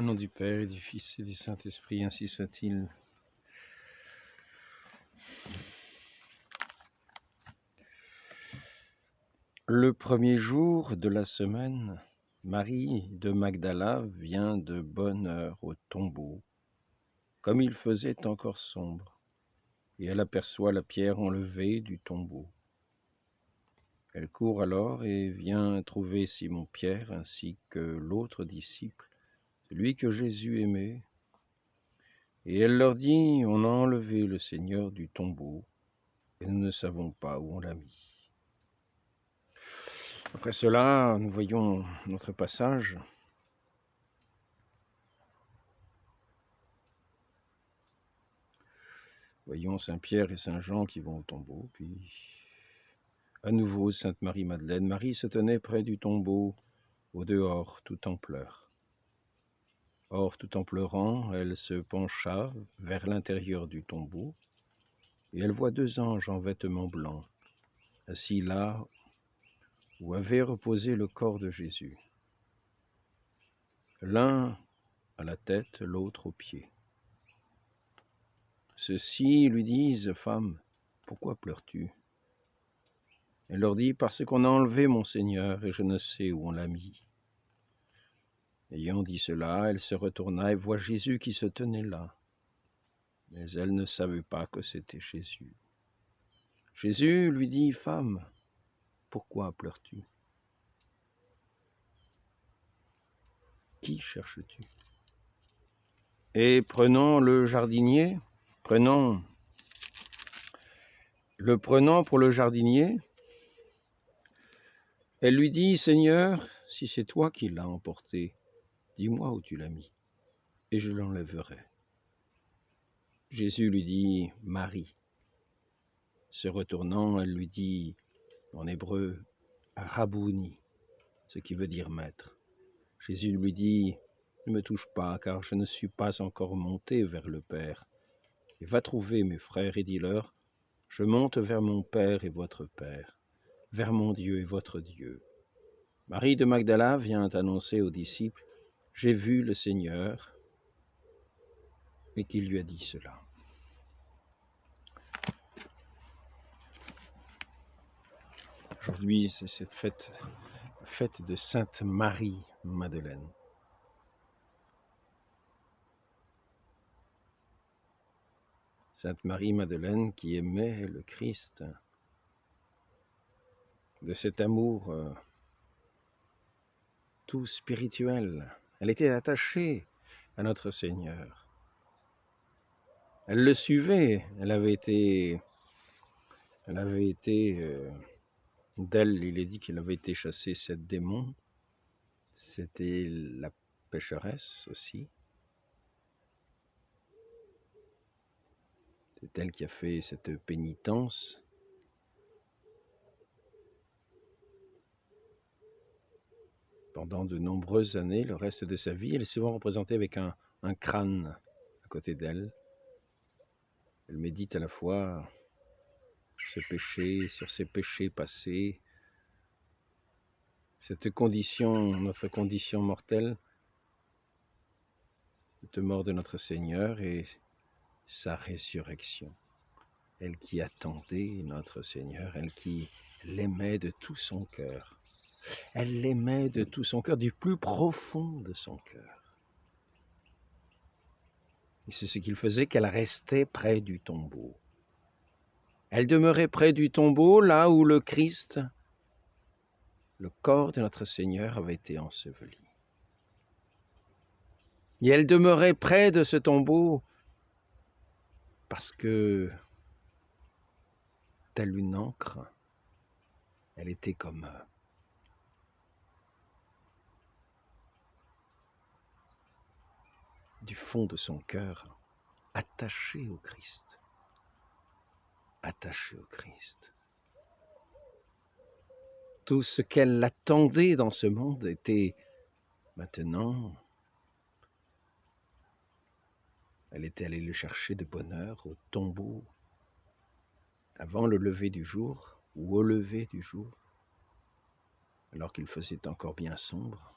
Au nom du Père et du Fils et du Saint-Esprit, ainsi soit-il. Le premier jour de la semaine, Marie de Magdala vient de bonne heure au tombeau, comme il faisait encore sombre, et elle aperçoit la pierre enlevée du tombeau. Elle court alors et vient trouver Simon-Pierre ainsi que l'autre disciple, celui que Jésus aimait. Et elle leur dit, on a enlevé le Seigneur du tombeau, et nous ne savons pas où on l'a mis. Après cela, nous voyons notre passage. Voyons Saint-Pierre et Saint-Jean qui vont au tombeau, puis à nouveau Sainte Marie-Madeleine. Marie se tenait près du tombeau, au dehors, tout en pleurs. Or, tout en pleurant, elle se pencha vers l'intérieur du tombeau, et elle voit deux anges en vêtements blancs, assis là où avait reposé le corps de Jésus. L'un à la tête, l'autre aux pieds. Ceux-ci lui disent, « Femme, pourquoi pleures-tu » Elle leur dit, « Parce qu'on a enlevé mon Seigneur, et je ne sais où on l'a mis. » Ayant dit cela, elle se retourna et voit Jésus qui se tenait là. Mais elle ne savait pas que c'était Jésus. Jésus lui dit, « Femme, pourquoi pleures-tu? Qui cherches-tu » Et prenant le jardinier, prenant pour le jardinier, elle lui dit, « Seigneur, si c'est toi qui l'as emporté, dis-moi où tu l'as mis, et je l'enlèverai. » Jésus lui dit, « Marie. » Se retournant, elle lui dit, en hébreu, « Rabouni », ce qui veut dire maître. Jésus lui dit, « Ne me touche pas, car je ne suis pas encore monté vers le Père. Et va trouver mes frères et dis-leur, je monte vers mon Père et votre Père, vers mon Dieu et votre Dieu. » Marie de Magdala vient annoncer aux disciples, « J'ai vu le Seigneur » et qu'il lui a dit cela. Aujourd'hui, c'est cette fête de Sainte Marie-Madeleine. Sainte Marie-Madeleine qui aimait le Christ, de cet amour tout spirituel. Elle était attachée à notre Seigneur. Elle le suivait, elle avait été d'elle, il est dit qu'elle avait été chasser 7 démons. C'était la pécheresse aussi. C'est elle qui a fait cette pénitence. Pendant de nombreuses années, le reste de sa vie, elle est souvent représentée avec un crâne à côté d'elle. Elle médite à la fois ce péché, sur ses péchés passés, cette condition, notre condition mortelle, cette mort de notre Seigneur et sa résurrection. Elle qui attendait notre Seigneur, elle qui l'aimait de tout son cœur. Elle l'aimait de tout son cœur, du plus profond de son cœur. Et c'est ce qu'il faisait qu'elle restait près du tombeau. Elle demeurait près du tombeau, là où le Christ, le corps de notre Seigneur, avait été enseveli. Et elle demeurait près de ce tombeau parce que, telle une encre, elle était comme du fond de son cœur, attachée au Christ. Attachée au Christ. Tout ce qu'elle attendait dans ce monde était maintenant. Elle était allée le chercher de bonne heure au tombeau, avant le lever du jour, ou au lever du jour, alors qu'il faisait encore bien sombre.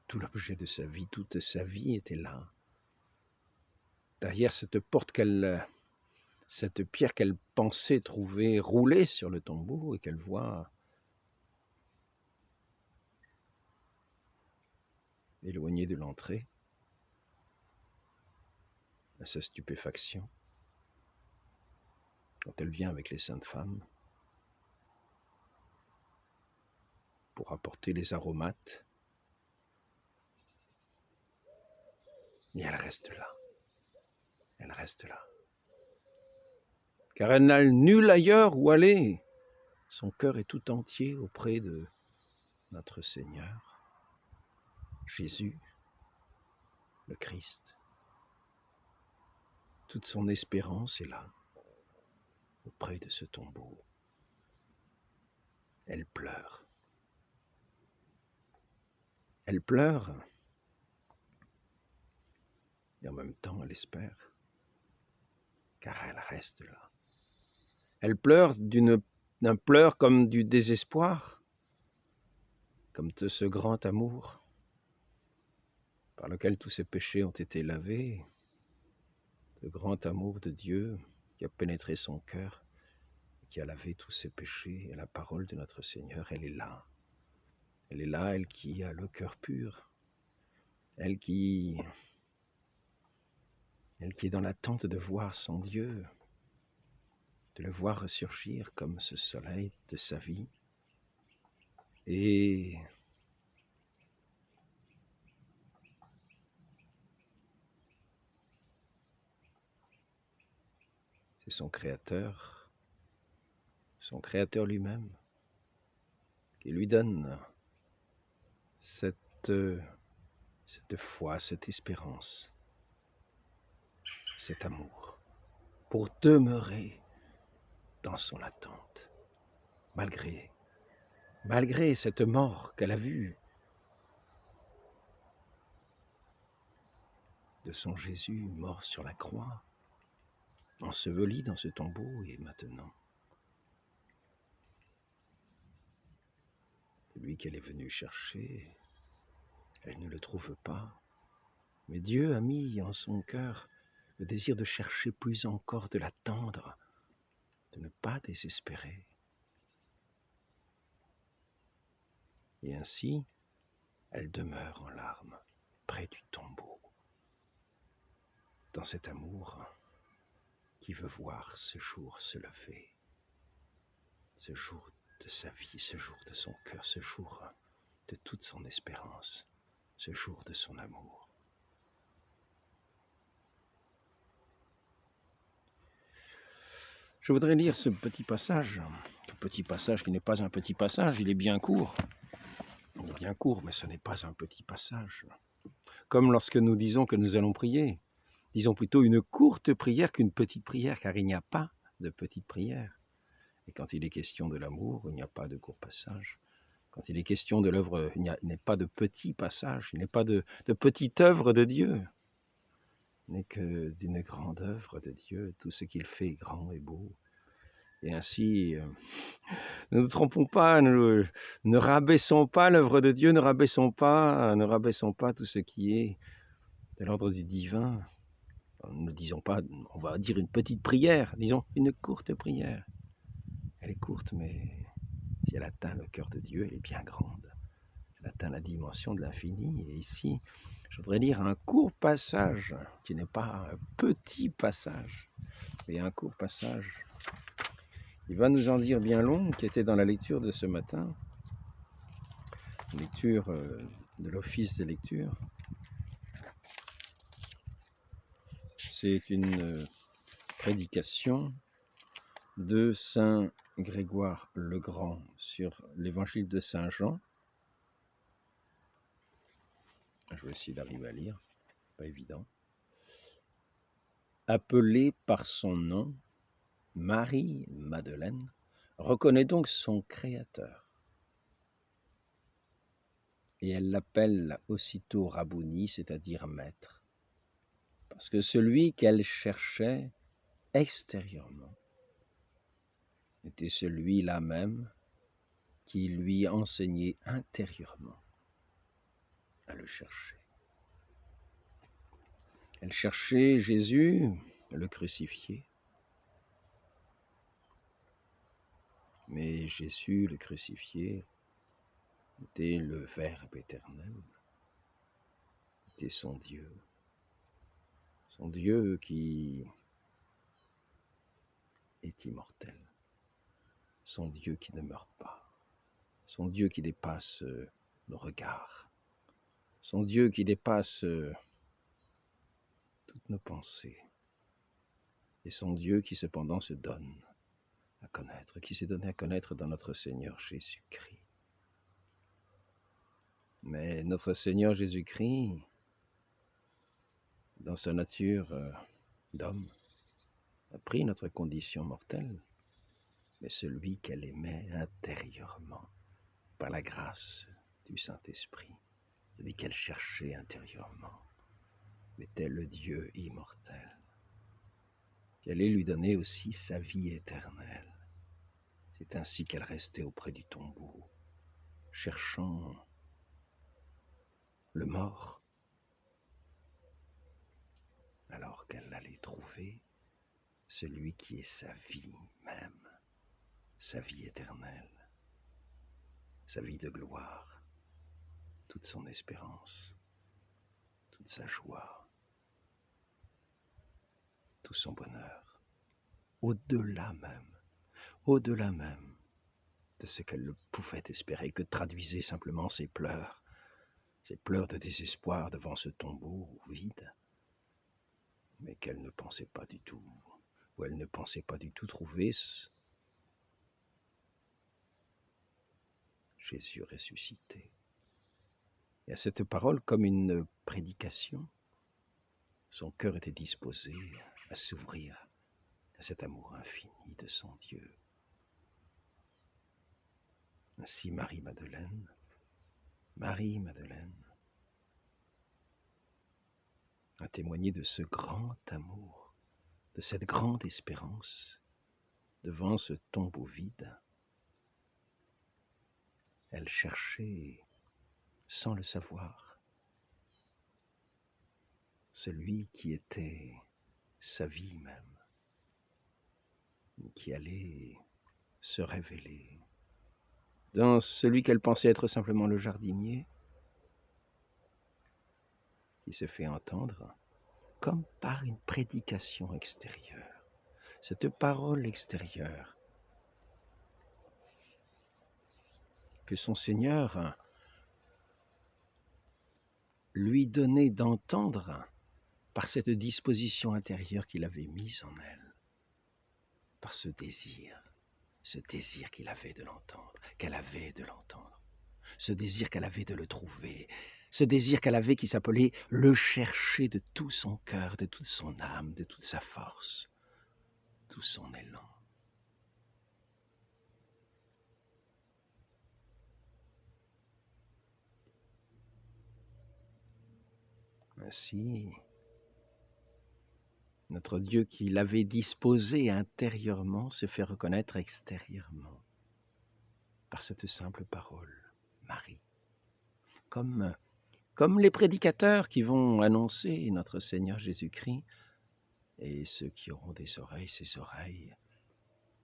tout l'objet de sa vie, toute sa vie était là. Derrière cette porte cette pierre qu'elle pensait trouver roulée sur le tombeau et qu'elle voit éloignée de l'entrée, à sa stupéfaction, quand elle vient avec les saintes femmes pour apporter les aromates, et elle reste là. Elle reste là. Car elle n'a nul ailleurs où aller. Son cœur est tout entier auprès de notre Seigneur, Jésus, le Christ. Toute son espérance est là, auprès de ce tombeau. Elle pleure. Elle pleure, et en même temps elle espère, car elle reste là. Elle pleure d'un pleur comme du désespoir, comme de ce grand amour par lequel tous ses péchés ont été lavés, le grand amour de Dieu qui a pénétré son cœur, qui a lavé tous ses péchés, et la parole de notre Seigneur, elle est là. Elle est là, elle qui a le cœur pur, elle qui est dans l'attente de voir son Dieu, de le voir ressurgir comme ce soleil de sa vie. Et c'est son Créateur lui-même, qui lui donne cette foi, cette espérance, cet amour, pour demeurer dans son attente, malgré cette mort qu'elle a vue de son Jésus mort sur la croix, enseveli dans ce tombeau, et maintenant, celui qu'elle est venue chercher, elle ne le trouve pas. Mais Dieu a mis en son cœur le désir de chercher plus encore, de l'attendre, de ne pas désespérer. Et ainsi, elle demeure en larmes, près du tombeau, dans cet amour qui veut voir ce jour se lever, ce jour de sa vie, ce jour de son cœur, ce jour de toute son espérance, ce jour de son amour. Je voudrais lire ce petit passage qui n'est pas un petit passage, il est bien court. Il est bien court, mais ce n'est pas un petit passage. Comme lorsque nous disons que nous allons prier, disons plutôt une courte prière qu'une petite prière, car il n'y a pas de petite prière. Et quand il est question de l'amour, il n'y a pas de court passage. Quand il est question de l'œuvre, il n'est pas de petit passage, il n'est pas de petite œuvre de Dieu. Il n'est que d'une grande œuvre de Dieu, tout ce qu'il fait est grand et beau. Et ainsi, ne nous trompons pas, ne rabaissons pas l'œuvre de Dieu, ne rabaissons pas tout ce qui est de l'ordre du divin. Ne disons pas, on va dire une petite prière, disons une courte prière. Elle est courte, mais si elle atteint le cœur de Dieu, elle est bien grande. Elle atteint la dimension de l'infini. Et ici, je voudrais lire un court passage, qui n'est pas un petit passage, mais un court passage. Il va nous en dire bien long, qui était dans la lecture de ce matin, lecture de l'office de lecture. C'est une prédication de Saint Grégoire le Grand sur l'évangile de Saint Jean. Je vais essayer d'arriver à lire, pas évident. Appelée par son nom, Marie-Madeleine reconnaît donc son Créateur. Et elle l'appelle aussitôt Rabouni, c'est-à-dire maître, parce que celui qu'elle cherchait extérieurement était celui-là même qui lui enseignait intérieurement. à le chercher. Elle cherchait Jésus, le crucifié. Mais Jésus, le crucifié, était le Verbe éternel, était son Dieu qui est immortel, son Dieu qui ne meurt pas, son Dieu qui dépasse nos regards, son Dieu qui dépasse toutes nos pensées, et son Dieu qui cependant se donne à connaître, qui s'est donné à connaître dans notre Seigneur Jésus-Christ. Mais notre Seigneur Jésus-Christ, dans sa nature d'homme, a pris notre condition mortelle, mais celui qu'elle aimait intérieurement, par la grâce du Saint-Esprit, celui qu'elle cherchait intérieurement, était le Dieu immortel, qui allait lui donner aussi sa vie éternelle. C'est ainsi qu'elle restait auprès du tombeau, cherchant le mort, alors qu'elle allait trouver celui qui est sa vie même, sa vie éternelle, sa vie de gloire, toute son espérance, toute sa joie, tout son bonheur, au-delà même de ce qu'elle pouvait espérer, que traduisaient simplement ses pleurs de désespoir devant ce tombeau vide, mais qu'elle ne pensait pas du tout, ou elle ne pensait pas du tout trouver Jésus ressuscité. Et à cette parole, comme une prédication, son cœur était disposé à s'ouvrir à cet amour infini de son Dieu. Ainsi Marie-Madeleine, a témoigné de ce grand amour, de cette grande espérance devant ce tombeau vide. Elle cherchait, sans le savoir, celui qui était sa vie même, qui allait se révéler dans celui qu'elle pensait être simplement le jardinier, qui se fait entendre comme par une prédication extérieure. Cette parole extérieure que son Seigneur lui donnait d'entendre par cette disposition intérieure qu'il avait mise en elle, par ce désir qu'il avait de l'entendre, qu'elle avait de l'entendre, ce désir qu'elle avait de le trouver, ce désir qu'elle avait qui s'appelait le chercher de tout son cœur, de toute son âme, de toute sa force, tout son élan. Ainsi, notre Dieu qui l'avait disposé intérieurement se fait reconnaître extérieurement par cette simple parole, Marie. Comme les prédicateurs qui vont annoncer notre Seigneur Jésus-Christ, et ceux qui auront des oreilles, ces oreilles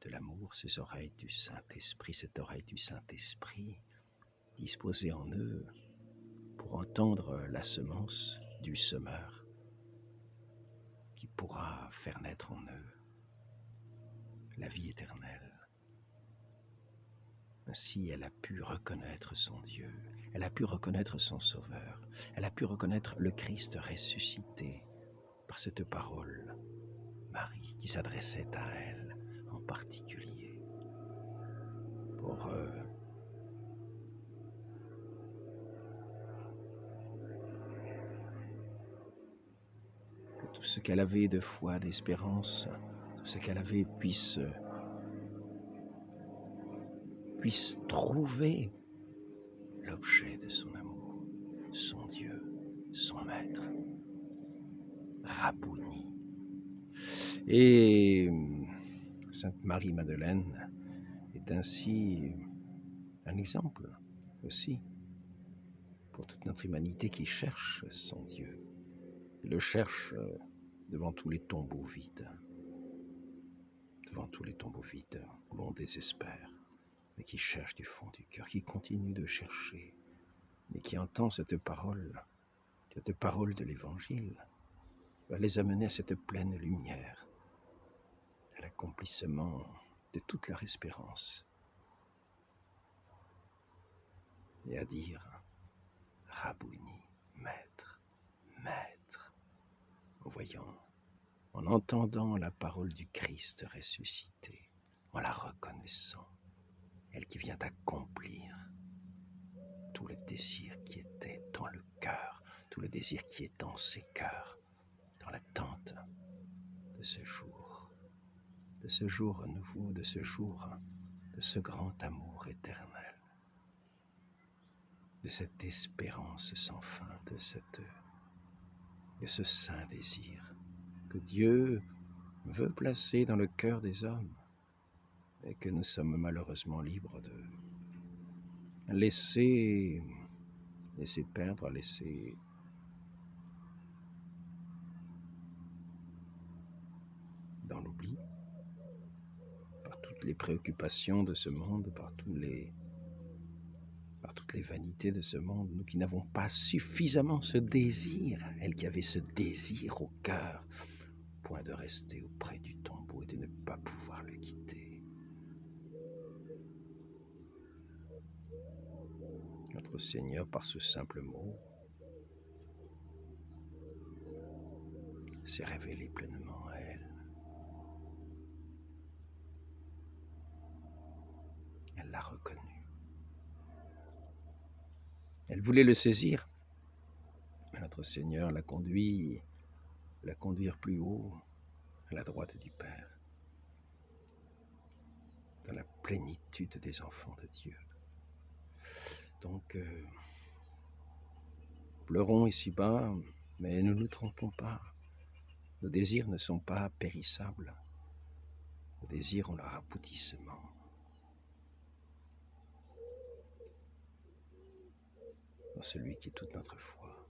de l'amour, ces oreilles du Saint-Esprit, cette oreille du Saint-Esprit disposée en eux pour entendre la semence du semeur qui pourra faire naître en eux la vie éternelle. Ainsi, elle a pu reconnaître son Dieu, elle a pu reconnaître son Sauveur, elle a pu reconnaître le Christ ressuscité par cette parole, Marie, qui s'adressait à elle en particulier pour que tout ce qu'elle avait de foi, d'espérance, tout ce qu'elle avait puisse trouver l'objet de son amour, son Dieu, son Maître, Rabbouni. Et Sainte Marie-Madeleine est ainsi un exemple aussi pour toute notre humanité qui cherche son Dieu, qui le cherche devant tous les tombeaux vides, où l'on désespère, mais qui cherche du fond du cœur, qui continue de chercher, et qui entend cette parole de l'Évangile, va les amener à cette pleine lumière, à l'accomplissement de toute leur espérance, et à dire « Rabouni, Maître, Maître », en voyant, en entendant la parole du Christ ressuscité, en la reconnaissant, elle qui vient accomplir tout le désir qui était dans le cœur, tout le désir qui est dans ces cœurs, dans l'attente de ce jour nouveau, de ce grand amour éternel, de cette espérance sans fin, de ce saint désir que Dieu veut placer dans le cœur des hommes et que nous sommes malheureusement libres de laisser perdre, laisser dans l'oubli, par toutes les préoccupations de ce monde, par toutes les vanités de ce monde, nous qui n'avons pas suffisamment ce désir, elle qui avait ce désir au cœur, point de rester auprès du tombeau et de ne pas pouvoir le quitter. Notre Seigneur, par ce simple mot, s'est révélé pleinement à elle. Elle l'a reconnu. Elle voulait le saisir, mais notre Seigneur l'a conduire plus haut, à la droite du Père, dans la plénitude des enfants de Dieu. Donc, pleurons ici-bas, mais ne nous trompons pas. Nos désirs ne sont pas périssables. Nos désirs ont leur aboutissement. Dans celui qui est toute notre foi.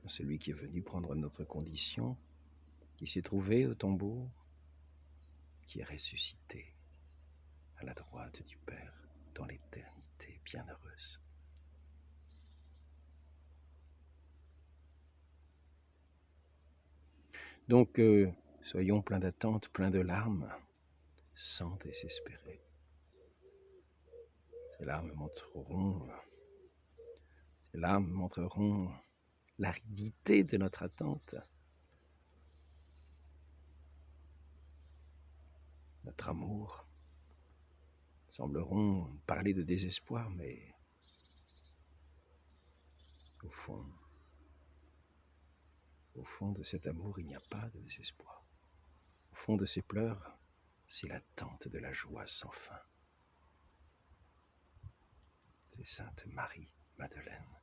Dans celui qui est venu prendre notre condition, qui s'est trouvé au tombeau, qui est ressuscité à la droite du Père, dans l'éternité bienheureuse. Donc, soyons pleins d'attente, pleins de larmes, sans désespérer. Ces larmes montreront l'aridité de notre attente. Notre amour sembleront parler de désespoir, mais au fond de cet amour, il n'y a pas de désespoir. Au fond de ces pleurs, c'est l'attente de la joie sans fin. C'est Sainte Marie-Madeleine,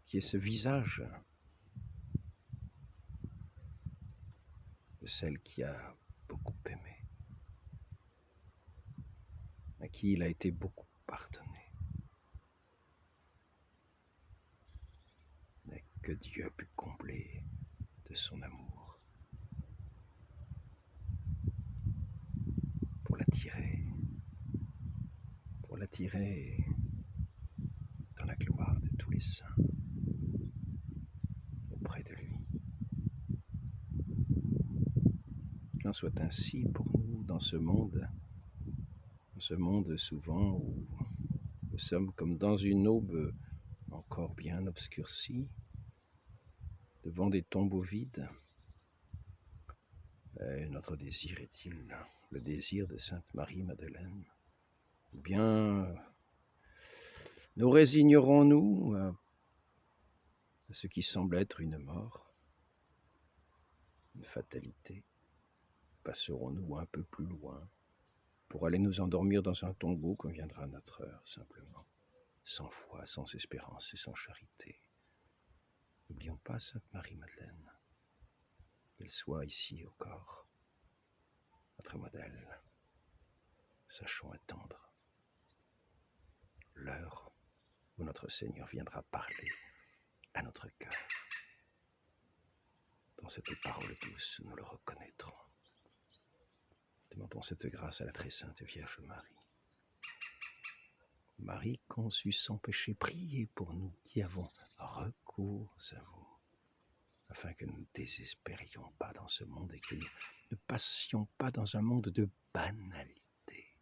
qui est ce visage de celle qui a beaucoup aimé, à qui il a été beaucoup pardonné, mais que Dieu a pu combler de son amour pour l'attirer dans la gloire de tous les saints, auprès de lui. Qu'il en soit ainsi pour nous dans ce monde souvent où nous sommes comme dans une aube encore bien obscurcie, devant des tombeaux vides. Et notre désir est-il le désir de Sainte Marie-Madeleine? Ou bien nous résignerons-nous à ce qui semble être une mort, une fatalité? Passerons-nous un peu plus loin pour aller nous endormir dans un tombeau quand viendra notre heure, simplement, sans foi, sans espérance et sans charité? N'oublions pas Sainte Marie-Madeleine, qu'elle soit ici au corps, notre modèle. Sachons attendre l'heure l'heure où notre Seigneur viendra parler à notre cœur. Dans cette parole douce, nous le reconnaîtrons. Demandons cette grâce à la très sainte Vierge Marie. Marie conçue sans péché, priez pour nous qui avons recours à vous, afin que nous ne désespérions pas dans ce monde et que nous ne passions pas dans un monde de banalité,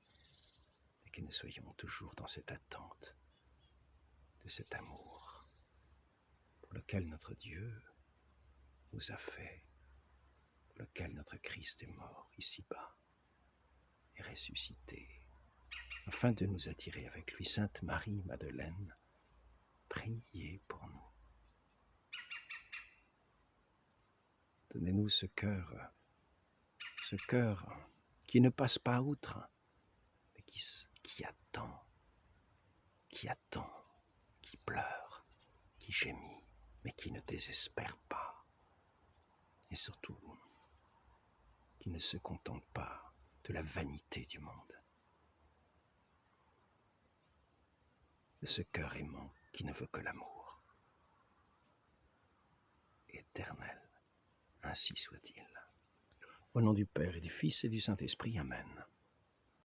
et que nous soyons toujours dans cette attente de cet amour pour lequel notre Dieu nous a fait, pour lequel notre Christ est mort ici-bas et ressuscité, afin de nous attirer avec lui. Sainte Marie Madeleine, priez pour nous. Donnez-nous ce cœur qui ne passe pas outre, mais qui attend, qui pleure, qui gémit, mais qui ne désespère pas. Et surtout, qui ne se contente pas de la vanité du monde. De ce cœur aimant qui ne veut que l'amour. Éternel, ainsi soit-il. Au nom du Père et du Fils et du Saint-Esprit, Amen.